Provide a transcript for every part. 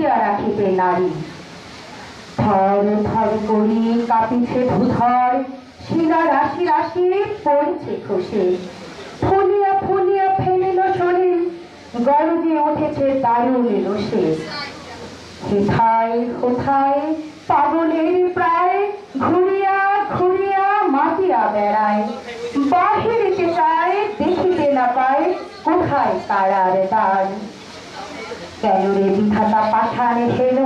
রাখিয়া রাখিতে নারী। থর থর করি কাঁপিছে ভূধর, শিলা রাশি রাশি পড়ছে খসে। ফুলিয়া ফুলিয়া ফেলিল শরীর, গরজে উঠেছে দারুণ রোষে। হেথায় হোথায় পাগলের প্রায়, ঘুরিয়া ঘুরিয়া মাতিয়া বেড়ায়। বাহিরিতে চায় দেখিতে না পায়, কোথায় কারার দ্বার। কেন রে বিধাতা পাঠানে হেন,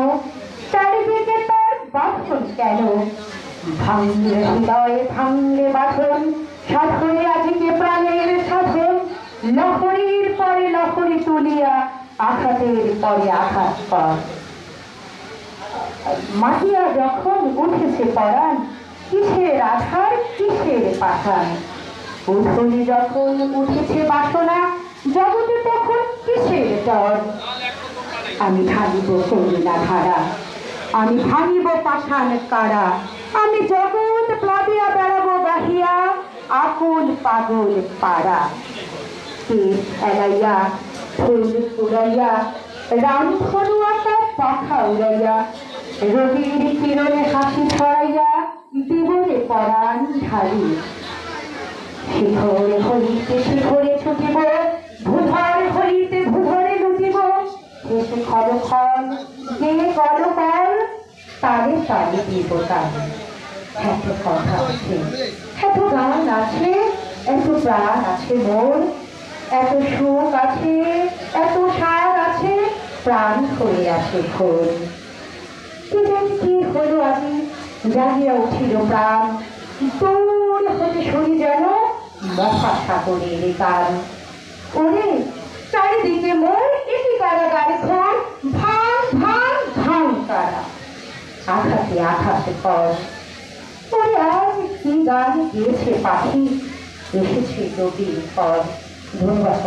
চারিদিকে তার বাঁধন কেন। ভাঙলে হৃদয়ে ভাঙলে বাঁধন, সাধনে আজকে প্রাণের সাধন। লহরীর পরে লহরী তুলিয়া, আঘাতের পরে আঘাত কর। মাটিয়া যখন উঠেছে পরাণ, কিসের আধার কিসের পাঠান। উঠনি যখন উঠেছে বাসনা, জগতে তখন কিসের ডর। আমি ভাঙিব করুণা ধারা, আমি ভাঙিব পাষাণ কারা। আমি জগৎ প্লাবিয়া বেড়াবো গাহিয়া, আকুল পাগল পাড়া। কেশ এলাইয়া ফুল উড়াইয়া, রামধনু আকার পাখা উড়াইয়া। রবির কিরণে হাসি ছড়াইয়া, দেবরে পরাণ ঢালি। শিখরে হরিতে শিখরে ছুটিব, ভূধর হরিতে ভূধরে লুটিব। হেসে খলখল গেয়ে কলকল, তারে তারে দিব তারে। এত কথা আছে, এত গান আছে, এত প্রাণ আছে মোর। এত সুখ আছে, এত সার আছে, প্রাণ হয়ে আছে ঘোর। কি জানি কি হলো আজি, জাগিয়া উঠিল প্রাণ। দূর হতে শুনি যেন মহাসাগরের গান। ওরে চারিদিকে মোর এটি কারাগার ঘর, ভাঙ ভাঙ ভাঙ কারা। আঘাতে আঘাতে পর। ওরে আজ কি গান গেয়েছে পাখি, এসেছে রবির পর। ধন্যবাদ।